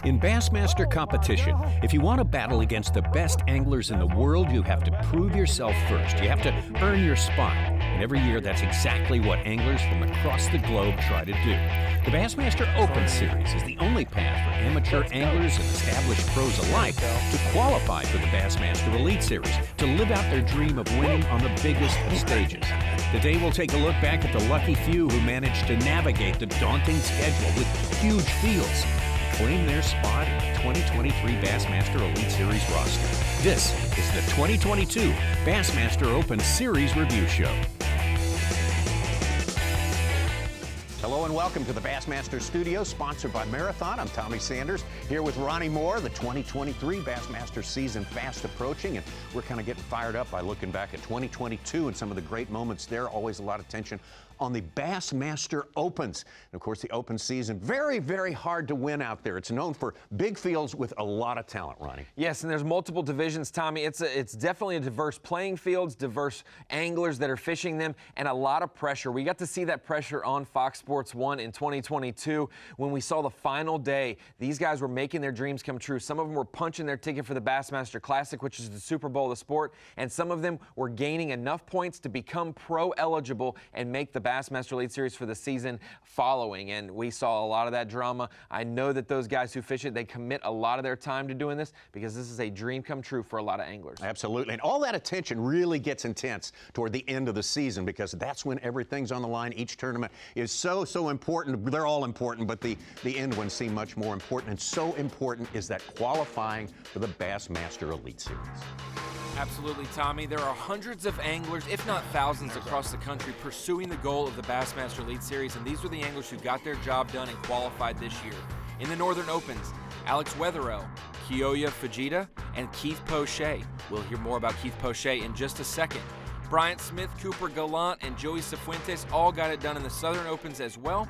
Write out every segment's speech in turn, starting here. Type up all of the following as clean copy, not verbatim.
In Bassmaster competition, if you want to battle against the best anglers in the world, you have to prove yourself first. You have to earn your spot. And every year, that's exactly what anglers from across the globe try to do. The Bassmaster Open Series is the only path for amateur anglers and established pros alike to qualify for the Bassmaster Elite Series, to live out their dream of winning on the biggest of stages. Today, we'll take a look back at the lucky few who managed to navigate the daunting schedule with huge fields, claim their spot in the 2023 Bassmaster Elite Series roster. This is the 2022 Bassmaster Open Series Review Show. Hello and welcome to the Bassmaster Studio, sponsored by Marathon. I'm Tommy Sanders, here with Ronnie Moore. The 2023 Bassmaster season fast approaching, and we're kind of getting fired up by looking back at 2022 and some of the great moments there. Always a lot of tension on the Bassmaster Opens. And of course, the Open season, very, very hard to win out there. It's known for big fields with a lot of talent, Ronnie. Yes, and there's multiple divisions, Tommy. It's definitely a diverse playing fields, diverse anglers that are fishing them, and a lot of pressure. We got to see that pressure on Fox Sports 1 in 2022 when we saw the final day. These guys were making their dreams come true. Some of them were punching their ticket for the Bassmaster Classic, which is the Super Bowl of the sport, and some of them were gaining enough points to become pro eligible and make the Bassmaster Elite Series for the season following. And we saw a lot of that drama. I know that those guys who fish it, they commit a lot of their time to doing this because this is a dream come true for a lot of anglers. Absolutely. And all that attention really gets intense toward the end of the season because that's when everything's on the line. Each tournament is so important. They're all important, but the end ones seem much more important. And so important is that qualifying for the Bassmaster Elite Series. Absolutely, Tommy. There are hundreds of anglers, if not thousands, across the country pursuing the goal of the Bassmaster Elite Series, and these were the anglers who got their job done and qualified this year. In the Northern Opens, Alex Wetherell, Kiyoya Fujita, and Keith Poche. We'll hear more about Keith Poche in just a second. Bryant Smith, Cooper Gallant, and Joey Cifuentes all got it done in the Southern Opens as well.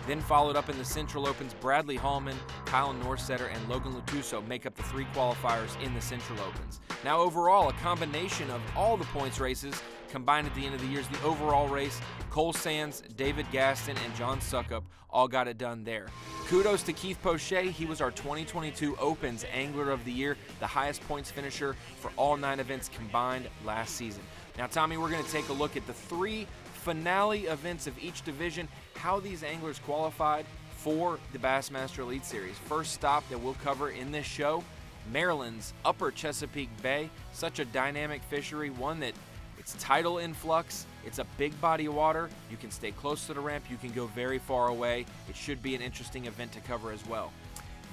Then followed up in the Central Opens, Bradley Hallman, Kyle Norsetter, and Logan Lutuso make up the three qualifiers in the Central Opens. Now overall, a combination of all the points races combined at the end of the year is the overall race. Cole Sands, David Gaston, and John Suckup all got it done there. Kudos to Keith Poche. He was our 2022 Opens Angler of the Year, the highest points finisher for all 9 events combined last season. Now, Tommy, we're going to take a look at the 3 finale events of each division, how these anglers qualified for the Bassmaster Elite Series. First stop that we'll cover in this show, Maryland's Upper Chesapeake Bay. Such a dynamic fishery, one that it's tidal influx, it's a big body of water, you can stay close to the ramp, you can go very far away. It should be an interesting event to cover as well.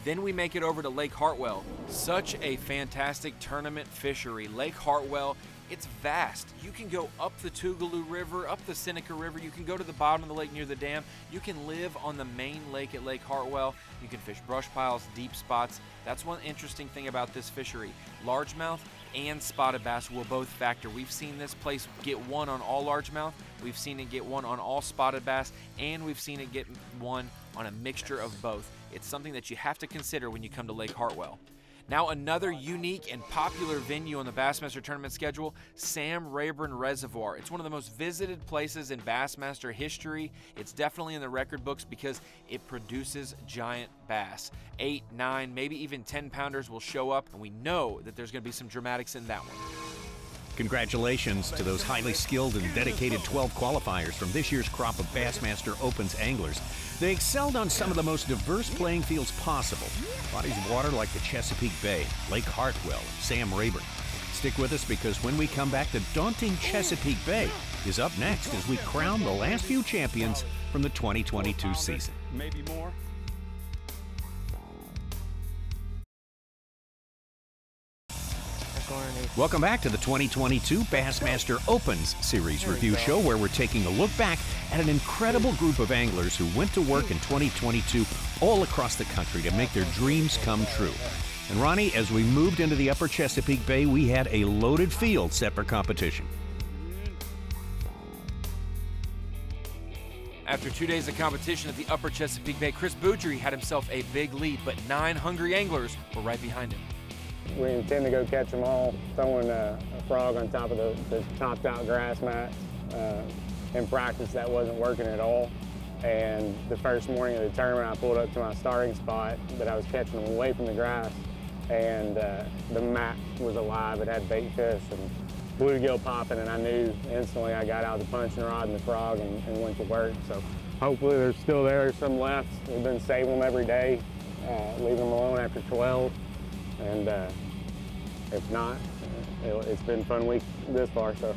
Then we make it over to Lake Hartwell. Such a fantastic tournament fishery. Lake Hartwell, it's vast. You can go up the Tougaloo River, up the Seneca River. You can go to the bottom of the lake near the dam. You can live on the main lake at Lake Hartwell. You can fish brush piles, deep spots. That's one interesting thing about this fishery. Largemouth and spotted bass will both factor. We've seen this place get one on all largemouth. We've seen it get one on all spotted bass, and we've seen it get one on a mixture of both. It's something that you have to consider when you come to Lake Hartwell. Now another unique and popular venue on the Bassmaster tournament schedule, Rayburn Reservoir. It's one of the most visited places in Bassmaster history. It's definitely in the record books because it produces giant bass. 8, 9, maybe even 10-pounders will show up, and we know that there's going to be some dramatics in that one. Congratulations to those highly skilled and dedicated 12 qualifiers from this year's crop of Bassmaster Opens anglers. They excelled on some of the most diverse playing fields possible. Bodies of water like the Chesapeake Bay, Lake Hartwell, and Rayburn. Stick with us because when we come back, the daunting Chesapeake Bay is up next as we crown the last few champions from the 2022 season. Maybe more. Welcome back to the 2022 Bassmaster Opens Series Review Show, where we're taking a look back at an incredible group of anglers who went to work in 2022 all across the country to make their dreams come true. And Ronnie, as we moved into the Upper Chesapeake Bay, we had a loaded field set for competition. After 2 days of competition at the Upper Chesapeake Bay, Chris Boudry had himself a big lead, but 9 hungry anglers were right behind him. We intend to go catch them all, throwing a frog on top of the topped out grass mats. In practice, that wasn't working at all. And the first morning of the tournament, I pulled up to my starting spot, but I was catching them away from the grass. And the mat was alive. It had bait fish and bluegill popping, and I knew instantly. I got out the punching rod and the frog and went to work. So hopefully they're still there. There's some left. We've been saving them every day, leaving them alone after 12. And if not, it's been a fun week this far. So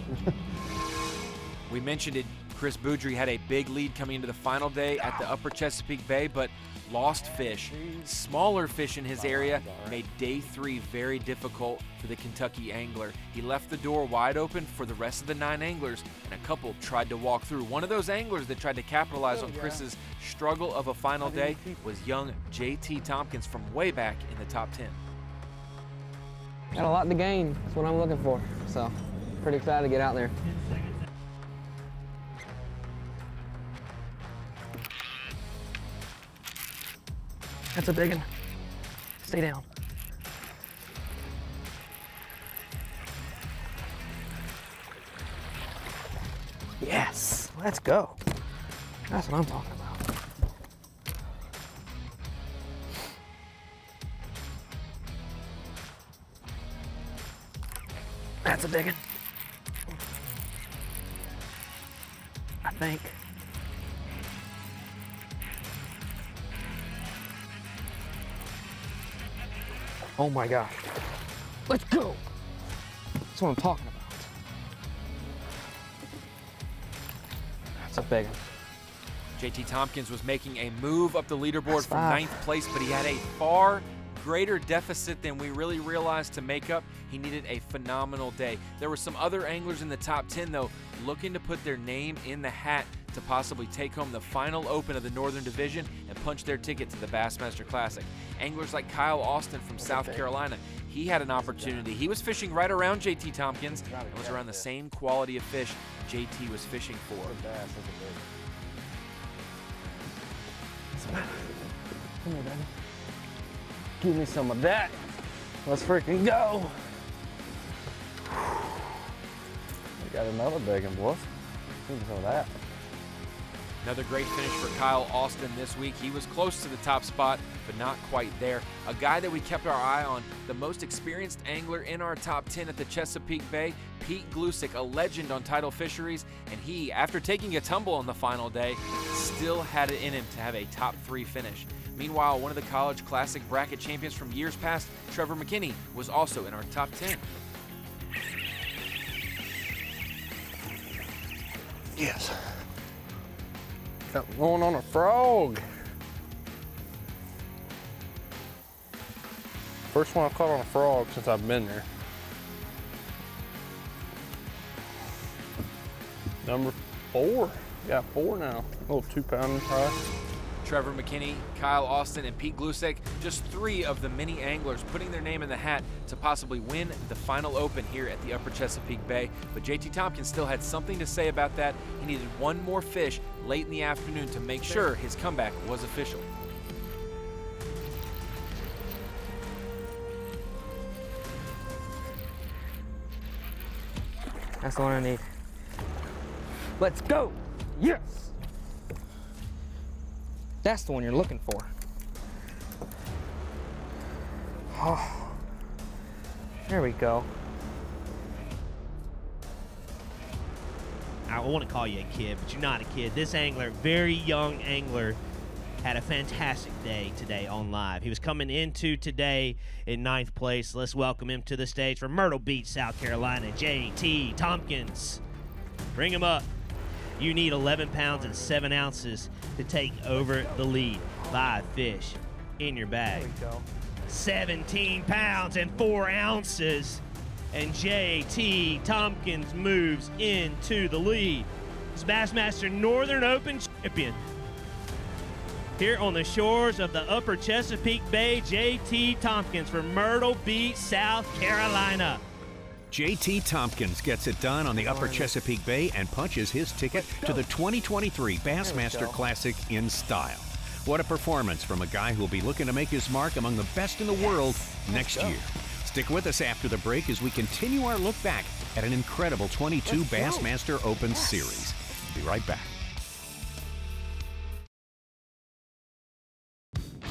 we mentioned it. Chris Boudry had a big lead coming into the final day at the Upper Chesapeake Bay, but lost fish. Smaller fish in his area made day 3 very difficult for the Kentucky angler. He left the door wide open for the rest of the 9 anglers, and a couple tried to walk through. One of those anglers that tried to capitalize on Chris's struggle of a final day was young J.T. Tompkins from way back in the top 10. Got a lot to gain. That's what I'm looking for. So, pretty excited to get out there. That's a big one. Stay down. Yes, let's go. That's what I'm talking about. That's a big one. I think. Oh my gosh. Let's go. That's what I'm talking about. That's a big one. J.T. Tompkins was making a move up the leaderboard That's from 9th place, but he had a far greater deficit than we really realized to make up. He needed a phenomenal day. There were some other anglers in the top 10, though, looking to put their name in the hat to possibly take home the final open of the Northern Division and punch their ticket to the Bassmaster Classic. Anglers like Kyle Austin from South Carolina, he had an opportunity. He was fishing right around J.T. Tompkins and was around the same quality of fish J.T. was fishing for. Come here, baby. Give me some of that. Let's freaking go. We got another big one, boys. Give me some of that. Another great finish for Kyle Austin this week. He was close to the top spot, but not quite there. A guy that we kept our eye on, the most experienced angler in our top 10 at the Chesapeake Bay, Pete Glusick, a legend on tidal fisheries, and he, after taking a tumble on the final day, still had it in him to have a top 3 finish. Meanwhile, one of the College Classic bracket champions from years past, Trevor McKinney, was also in our top 10. Yes. Got going on a frog. First one I've caught on a frog since I've been there. Number 4. Got 4 now. A little 2-pounder fry. Trevor McKinney, Kyle Austin, and Pete Glusick, just 3 of the many anglers putting their name in the hat to possibly win the final open here at the Upper Chesapeake Bay. But J.T. Tompkins still had something to say about that. He needed one more fish late in the afternoon to make sure his comeback was official. That's the one I need. Let's go. Yes. That's the one you're looking for. Oh, there we go. I want to call you a kid, but you're not a kid. This angler, very young angler, had a fantastic day today on live. He was coming into today in 9th place. Let's welcome him to the stage from Myrtle Beach, South Carolina, J.T. Tompkins. Bring him up. You need 11 pounds and 7 ounces to take over the lead. 5 fish in your bag. There we go. 17 pounds and 4 ounces. And J.T. Tompkins moves into the lead. He's Bassmaster Northern Open champion. Here on the shores of the Upper Chesapeake Bay, J.T. Tompkins from Myrtle Beach, South Carolina. J.T. Tompkins gets it done on the Upper Chesapeake Bay and punches his ticket to the 2023 Bassmaster Classic in style. What a performance from a guy who will be looking to make his mark among the best in the world next year. Stick with us after the break as we continue our look back at an incredible 22 Bassmaster Open Series. Be right back.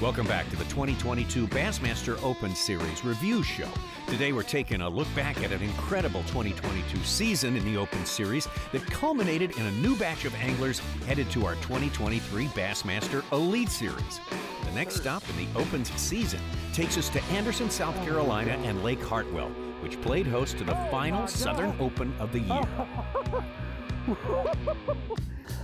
Welcome back to the 2022 Bassmaster Open Series review show. Today we're taking a look back at an incredible 2022 season in the Open Series that culminated in a new batch of anglers headed to our 2023 Bassmaster Elite Series. The next stop in the Open's season takes us to Anderson, South Carolina and Lake Hartwell, which played host to the final Southern Open of the year.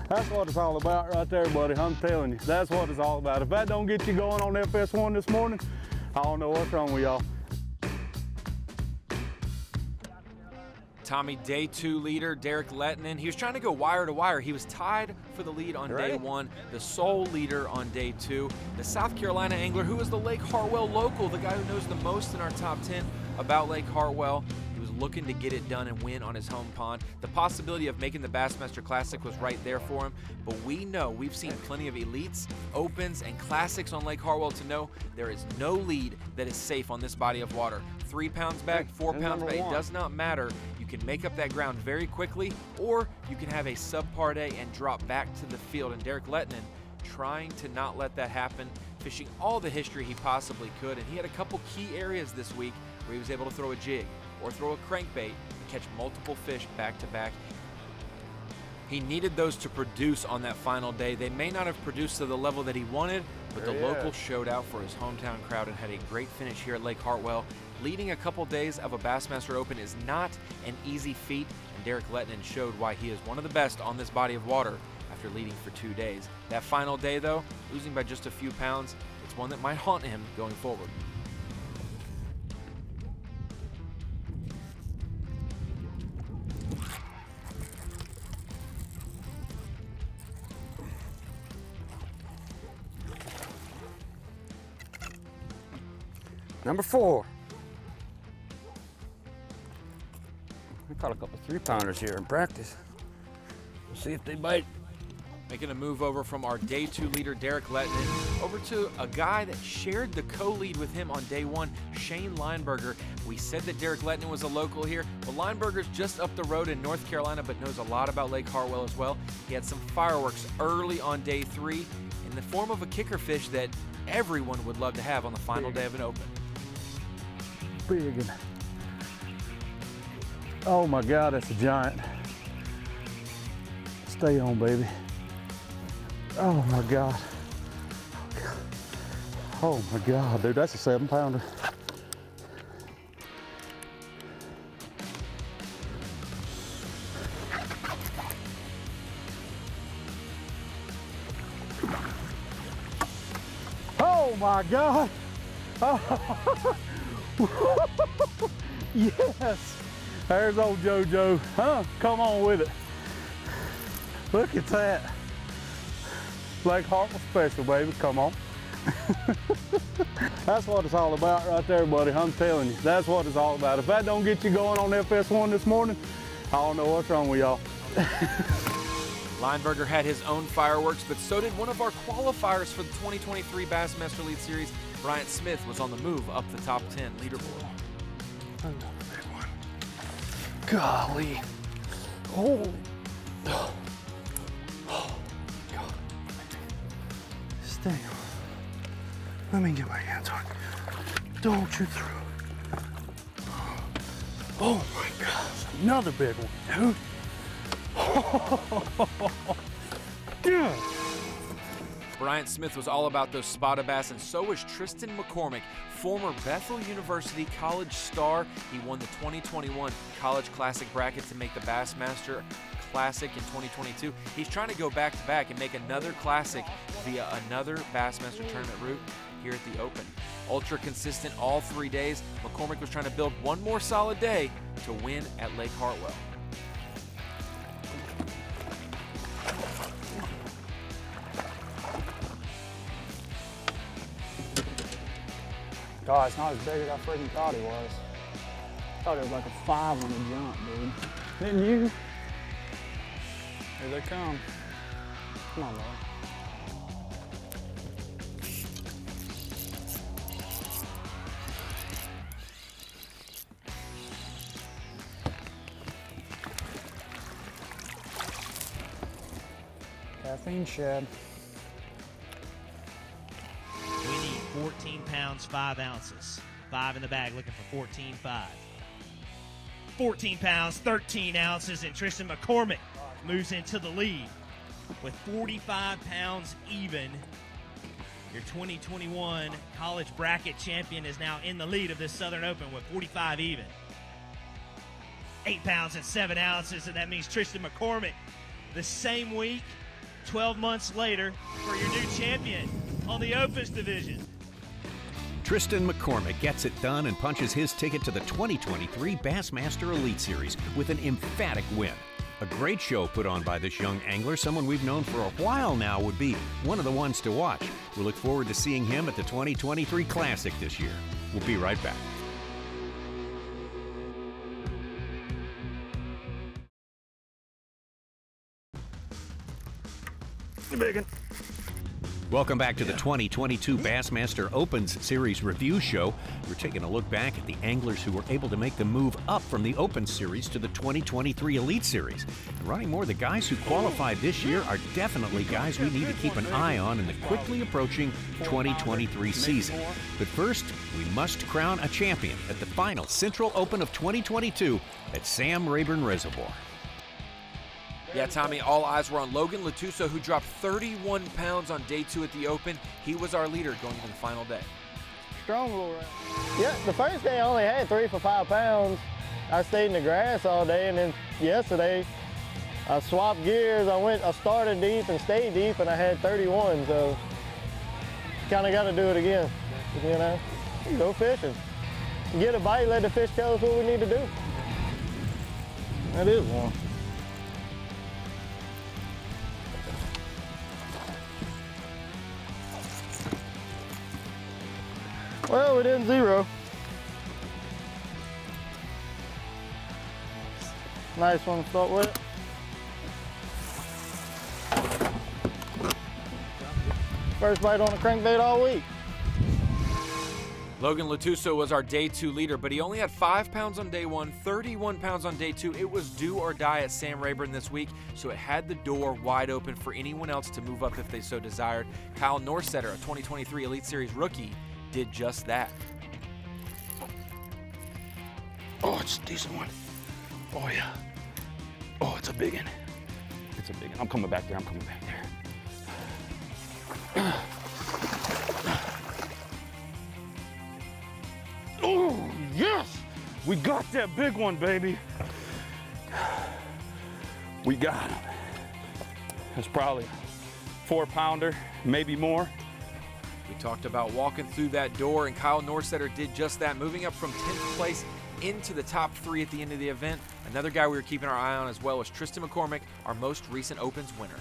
That's what it's all about right there, buddy. I'm telling you, that's what it's all about. If that don't get you going on FS1 this morning, I don't know what's wrong with y'all. Tommy, day 2 leader, Derek Lettinen. He was trying to go wire to wire. He was tied for the lead on day 1, the sole leader on day 2. The South Carolina angler, who is the Lake Hartwell local, the guy who knows the most in our top 10 about Lake Hartwell. He was looking to get it done and win on his home pond. The possibility of making the Bassmaster Classic was right there for him, but we know, we've seen plenty of elites, opens, and classics on Lake Hartwell to know there is no lead that is safe on this body of water. 3 pounds back, 4 pounds back, it does not matter. You can make up that ground very quickly, or you can have a subpar day and drop back to the field. And Derek Lettinen trying to not let that happen, fishing all the history he possibly could. And he had a couple key areas this week where he was able to throw a jig or throw a crankbait and catch multiple fish back to back. He needed those to produce on that final day. They may not have produced to the level that he wanted, but the local showed out for his hometown crowd and had a great finish here at Lake Hartwell. Leading a couple days of a Bassmaster Open is not an easy feat, and Derek Lettinen showed why he is one of the best on this body of water after leading for 2 days. That final day, though, losing by just a few pounds, it's one that might haunt him going forward. Number 4. I caught a couple 3-pounders here in practice. We'll see if they bite. Making a move over from our day 2 leader, Derek Lettinen, over to a guy that shared the co-lead with him on day 1, Shane Lineberger. We said that Derek Lettinen was a local here. Well, Lineberger's just up the road in North Carolina, but knows a lot about Lake Hartwell as well. He had some fireworks early on day 3 in the form of a kicker fish that everyone would love to have on the final day of an Open. Big one. Oh my God, that's a giant. Stay on, baby. Oh my God. Oh my God, dude, that's a 7-pounder. Oh my God. Oh. Yes. There's old JoJo. Huh? Come on with it. Look at that. Lake Hartwell special, baby. Come on. That's what it's all about right there, buddy. I'm telling you. That's what it's all about. If that don't get you going on FS1 this morning, I don't know what's wrong with y'all. Lineberger had his own fireworks, but so did one of our qualifiers for the 2023 Bassmaster Elite Series. Bryant Smith was on the move up the top 10 leaderboard. Another big one. Golly. Oh. Oh, God. Stay on. Let me get my hands on it. Don't you throw. Oh my God. Another big one, dude. Yeah. Bryant Smith was all about those spotted bass, and so was Tristan McCormick, former Bethel University college star. He won the 2021 College Classic bracket to make the Bassmaster Classic in 2022. He's trying to go back-to-back and make another Classic via another Bassmaster tournament route here at the Open. Ultra consistent all 3 days, McCormick was trying to build one more solid day to win at Lake Hartwell. God, it's not as big as I freaking thought he was. I thought it was like a 5 on the jump, dude. Didn't you? Here they come. Come on, bro. Caffeine shed. We need 14 pounds, 5 ounces. 5 in the bag, looking for 14.5. 14 pounds, 13 ounces, and Tristan McCormick moves into the lead with 45 pounds even. Your 2021 college bracket champion is now in the lead of this Southern Open with 45 even. 8 pounds and 7 ounces, and that means Tristan McCormick the same week, 12 months later, for your new champion on the Opens division. Tristan McCormick gets it done and punches his ticket to the 2023 Bassmaster Elite Series with an emphatic win. A great show put on by this young angler, someone we've known for a while now would be one of the ones to watch. We look forward to seeing him at the 2023 Classic this year. We'll be right back. Welcome back to the 2022 Bassmaster Opens Series Review Show. We're taking a look back at the anglers who were able to make the move up from the Open Series to the 2023 Elite Series. And Ronnie Moore, the guys who qualified this year are definitely guys we need to keep an eye on in the quickly approaching 2023 season. But first, we must crown a champion at the final Central Open of 2022 at Sam Rayburn Reservoir. Yeah, Tommy, all eyes were on Logan Latuso, who dropped 31 pounds on day 2 at the Open. He was our leader going into the final day. Strong roll right. Yeah, the first day I only had 3 for 5 pounds. I stayed in the grass all day, and then yesterday I swapped gears. I started deep and stayed deep, and I had 31. So kind of got to do it again. You know, go fishing, get a bite, let the fish tell us what we need to do. That is one. Well, we didn't zero. Nice one to start with. First bite on a crankbait all week. Logan Latuso was our day 2 leader, but he only had 5 pounds on day 1, 31 pounds on day 2. It was do or die at Sam Rayburn this week, so it had the door wide open for anyone else to move up if they so desired. Kyle Norsetter, a 2023 Elite Series rookie, did just that. Oh, it's a decent one. Oh, yeah. Oh, it's a big one. It's a big one. I'm coming back there. I'm coming back there. Oh, yes! We got that big one, baby. We got him. It's probably a 4-pounder, maybe more. We talked about walking through that door, and Kyle Norsetter did just that, moving up from 10th place into the top 3 at the end of the event. Another guy we were keeping our eye on as well was Tristan McCormick, our most recent Opens winner.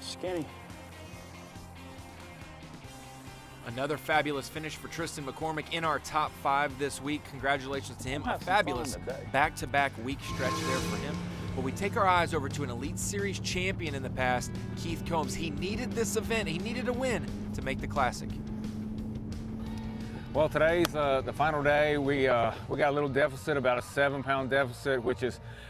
Skinny. Another fabulous finish for Tristan McCormick in our top 5 this week. Congratulations to him. A fabulous back-to-back week stretch there for him. But we take our eyes over to an Elite Series champion in the past, Keith Combs. He needed this event. He needed a win to make the Classic. Well, today's the final day. We got a little deficit, about a 7-pound deficit,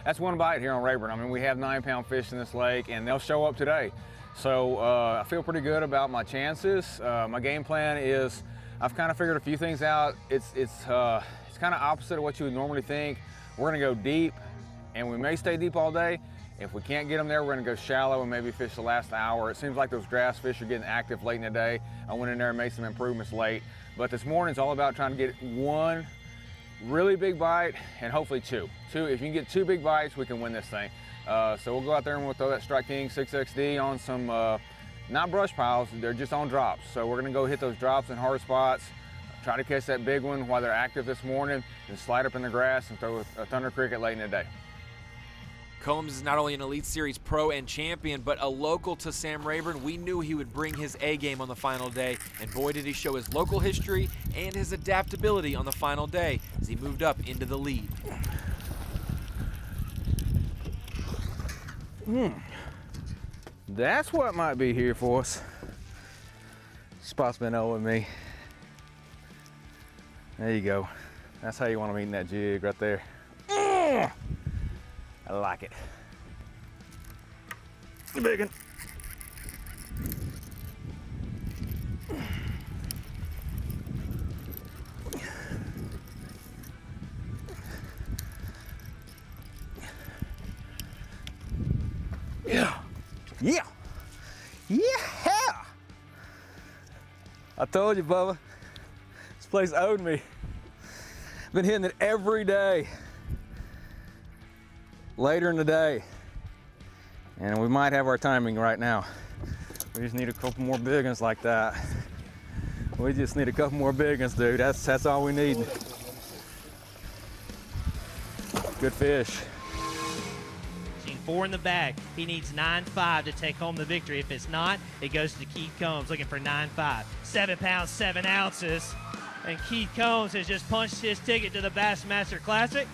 that's one bite here on Rayburn. I mean, we have 9-pound fish in this lake, and they'll show up today. So I feel pretty good about my chances. My game plan is, I've kind of figured a few things out. It's kind of opposite of what you would normally think. We're gonna go deep, and we may stay deep all day. If we can't get them there, we're gonna go shallow and maybe fish the last hour. It seems like those grass fish are getting active late in the day. I went in there and made some improvements late. But this morning's all about trying to get one really big bite and hopefully 2. If you can get 2 big bites, we can win this thing. So we'll go out there and we'll throw that Strike King 6XD on some, not brush piles, they're just on drops. So we're gonna go hit those drops in hard spots, try to catch that big one while they're active this morning, and slide up in the grass and throw a Thunder Cricket late in the day. Combs is not only an Elite Series pro and champion, but a local to Sam Rayburn. We knew he would bring his A game on the final day, and boy did he show his local history and his adaptability on the final day as he moved up into the lead. That's what might be here for us. Spot's been owing me. There you go. That's how you want them eating that jig right there. I like it. Big one. Yeah. Yeah. Yeah. I told you, Bubba. This place owed me. Been hitting it every day. Later in the day. And we might have our timing right now. We just need a couple more big ones like that. We just need a couple more big ones, dude. That's all we need. Good fish. Seeing 4 in the bag. He needs 9.5 to take home the victory. If it's not, it goes to Keith Combs looking for 9.5. 7 pounds, 7 ounces. And Keith Combs has just punched his ticket to the Bassmaster Classic.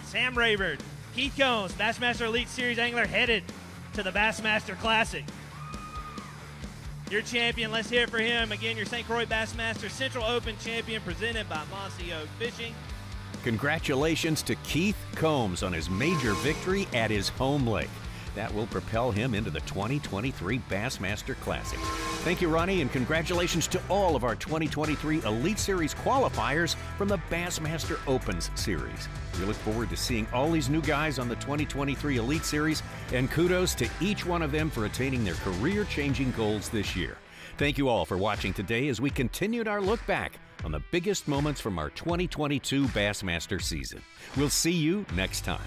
Sam Rayburn, Keith Combs, Bassmaster Elite Series angler headed to the Bassmaster Classic. Your champion, let's hear it for him. Again, your St. Croix Bassmaster Central Open champion presented by Mossy Oak Fishing. Congratulations to Keith Combs on his major victory at his home lake. That will propel him into the 2023 Bassmaster Classic. Thank you, Ronnie, and congratulations to all of our 2023 Elite Series qualifiers from the Bassmaster Opens Series. We look forward to seeing all these new guys on the 2023 Elite Series, and kudos to each one of them for attaining their career-changing goals this year. Thank you all for watching today as we continued our look back on the biggest moments from our 2022 Bassmaster season. We'll see you next time.